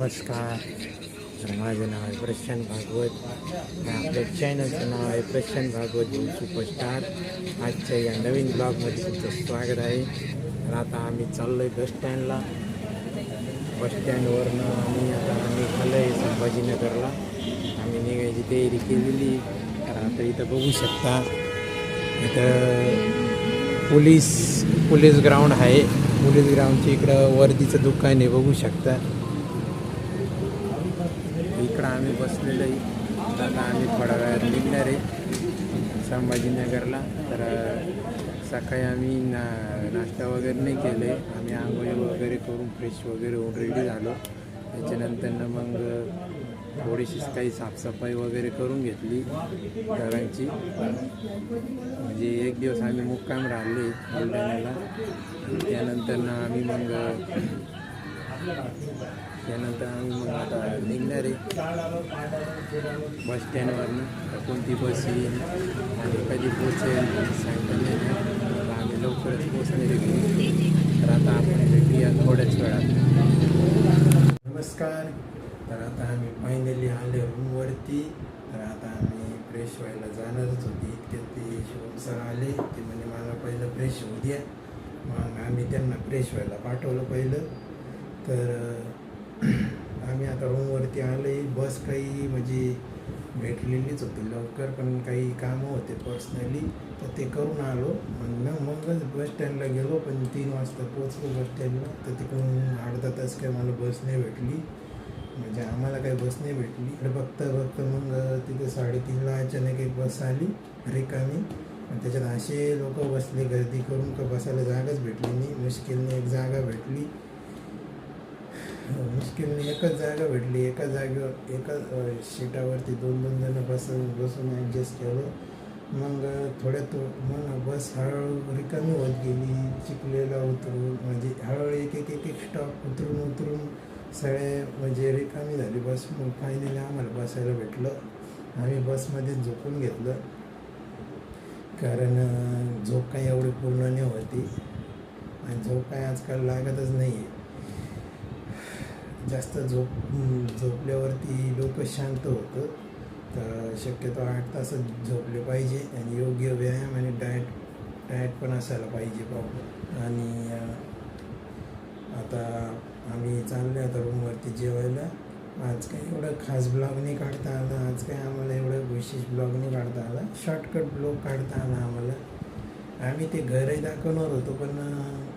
नमस्कार. तर माझं नाव आहे प्रशांत भागवत. आपल्या चॅनलचं नाव आहे प्रशांत भागवत सुपरस्टार. आजच्या या नवीन ब्लॉगमध्ये तुमचं स्वागत आहे. तर आता आम्ही चाललो आहे बसस्टँडला. बसस्टँडवरनं आम्ही निघालो आहे संभाजीनगरला. आम्ही निघायची तयारी केलेली. तर आता इथं बघू शकता, इथं पोलीस ग्राउंड आहे. पोलीस ग्राउंडच्या इकडं वर्दीचं दुकान आहे, बघू शकता. इकडं आम्ही बसलेलो आहे. आता आम्ही थोड्या वेळात निघणार आहे संभाजीनगरला. तर सकाळी आम्ही नाश्ता वगैरे नाही केले. आम्ही आंघोळी वगैरे करून फ्रेश वगैरे होऊन रेडी झालो. त्याच्यानंतर मग थोडीशी काही साफसफाई वगैरे करून घेतली घरांची. म्हणजे एक दिवस आम्ही मुक्काम राहिले बुलढाण्याला. त्यानंतर आम्ही मग आता निघणार आहे बसस्टँडवरनं. कोणती बस येईल आणि कधी पोचेल सांगता नाही. आम्ही लवकरच पोचणार आहे. तर आता आपण भेटूया थोड्याच वेळात. नमस्कार. तर आता आम्ही फायनली आले रूमवरती. तर आता आम्ही फ्रेश व्हायला जाणारच होती. इतके ते शिवम सर आले. ते म्हणजे मला पहिलं फ्रेश होऊ द्या. मग आम्ही त्यांना फ्रेश व्हायला पाठवलं पहिलं. तर आम्ही आता रूमवरती आलो आहे. बस काही म्हणजे भेटलेलीच होती लवकर, पण काही कामं होते पर्सनली, तर ते करून आलो. मगच बसस्टँडला गेलो. पण 3 वाजता पोचलो बसस्टँडला. तर तिकडून अर्धा तास काही मला बस नाही भेटली. म्हणजे आम्हाला काही बस नाही भेटली. तर बघता मग तिथे 3:30ला अचानक एक बस आली रिकामी. त्याच्यात असे लोक बसले गर्दी करून का बसायला जागाच भेटली नाही. मुश्किलने एक जागा भेटली. एकच जागा भेटली. एका जागेवर एका सीटावरती 2-2 जण बसून ॲडजस्ट केलं. मग मग बस हळूहळू रिकामी होत गेली. चिखलेला उतरून म्हणजे हळूहळू एक स्टॉप उतरून सगळे म्हणजे रिकामी झाली बस. मग फायनली आम्हाला बसायला भेटलं. आम्ही बसमध्ये झोपून घेतलं, कारण झोप काही एवढी पूर्ण नाही होती. आणि झोप काही आजकाल लागतच नाही आहे. जास्त झोपल्यावरती डोकं शांत होतं. तर शक्यतो 8 तास झोपले पाहिजे. आणि योग्य व्यायाम आणि डाएट पण असायला पाहिजे प्रॉपर. आणि आता आम्ही चाललो आता रूमवरती जेवायला. आज काही एवढं खास ब्लॉग नाही काढता आला. आज काही आम्हाला एवढं विशेष ब्लॉग नाही काढता आला. शॉर्टकट ब्लॉग काढता आला आम्हाला. आम्ही ते घरही दाखवणार होतो, पण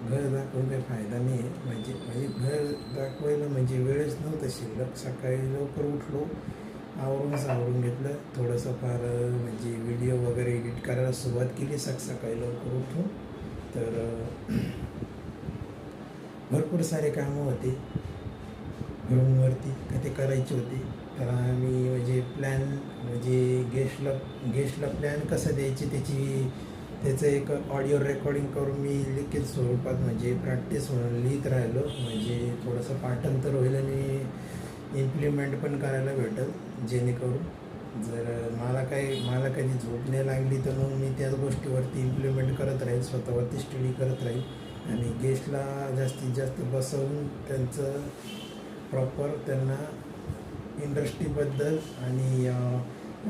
घर दाखवून काही फायदा नाही आहे. म्हणजे घर दाखवायला म्हणजे वेळच नव्हतं शिल्लक. सकाळी लवकर उठलो, आवरून घेतलं थोडंसं. फार म्हणजे व्हिडिओ वगैरे एडिट करायला सुरुवात केली सकाळी लवकर उठून. तर भरपूर सारे कामं होते रूमवरती का ते करायचे होते. तर आम्ही म्हणजे गेस्टला प्लॅन कसं द्यायची त्याचं एक ऑडिओ रेकॉर्डिंग करून मी लिखित स्वरूपात म्हणजे प्रॅक्टिस म्हणून लिहित राहिलो. म्हणजे थोडंसं पाठांतर होईल आणि इम्प्लिमेंट पण करायला भेटेल. जेणेकरून जर मला कधी झोप नाही लागली तर मग मी त्याच गोष्टीवरती इम्प्लिमेंट करत राहील, स्वतःवरती स्टडी करत राहील. आणि गेस्टला जास्तीत जास्त बसवून त्यांचं प्रॉपर त्यांना इंडस्ट्रीबद्दल आणि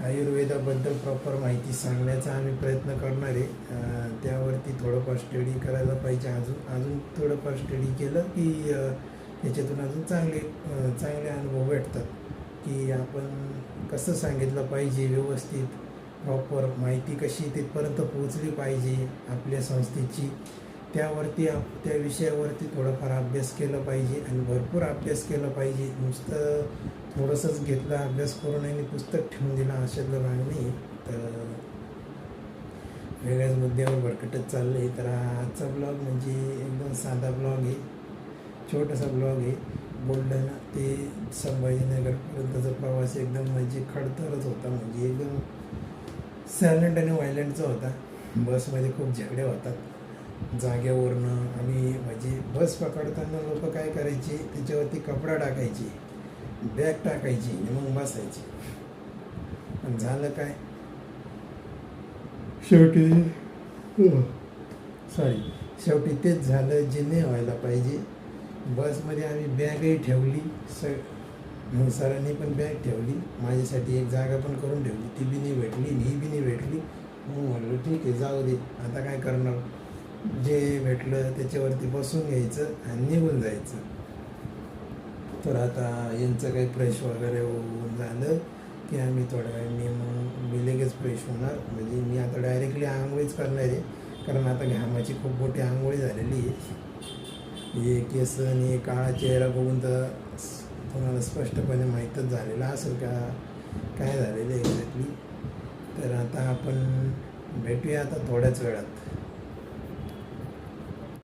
आयुर्वेदाबद्दल प्रॉपर माहिती सांगण्याचा आम्ही प्रयत्न करणार आहे. त्यावरती थोडंफार स्टडी करायला पाहिजे. अजून थोडंफार स्टडी केलं की त्याच्यातून अजून चांगले अनुभव भेटतात. की आपण कसं सांगितलं पाहिजे, व्यवस्थित प्रॉपर माहिती कशी तिथपर्यंत पोचली पाहिजे आपल्या संस्थेची, त्या विषयावरती थोडाफार अभ्यास केला पाहिजे. आणि भरपूर अभ्यास केला पाहिजे. नुसतं थोडंसंच घेतलं अभ्यास करून आणि पुस्तक ठेवून दिलं अशातलं भाग नाही. तर वेगळ्याच मुद्द्यावर भरकटत चाललं आहे. तर आजचा ब्लॉग म्हणजे एकदम साधा ब्लॉग आहे, छोटासा ब्लॉग आहे. बुलढाणा ते संभाजीनगरपर्यंतचा प्रवास एकदम म्हणजे खडतरच होता. म्हणजे एकदम सायलेंट आणि व्हायलेंटचा होता. बसमध्ये खूप झगडे होतात जाग्यावरनं. आणि म्हणजे बस पकडताना लोक काय करायचे, त्याच्यावरती कपडा टाकायचे, बॅग टाकायची आणि मग बसायची. पण झालं काय, शेवटी तेच झालं जे नाही व्हायला पाहिजे. बसमध्ये आम्ही बॅगही ठेवली, मग सरांनी पण बॅग ठेवली, माझ्यासाठी एक जागा पण करून ठेवली, ती बी नाही भेटली आणि ही बी नाही भेटली. मग म्हणलो ठीक आहे, जाऊ दे, आता काय करणार, जे भेटलं त्याच्यावरती बसून घ्यायचं आणि निघून जायचं. तर आता यांचं काही फ्रेश वगैरे होऊन झालं की आम्ही थोड्या वेळाने मग मी लगेच फ्रेश होणार. म्हणजे मी आता डायरेक्टली आंघोळीच करणार आहे, कारण आता घामाची खूप मोठी आंघोळी झालेली आहे. हे केस आणि काळा चेहरा बघून तर तुम्हाला स्पष्टपणे माहीतच झालेलं असेल का काय झालेलं आहे एक्झॅक्टली. तर आता आपण भेटूया आता थोड्याच वेळात.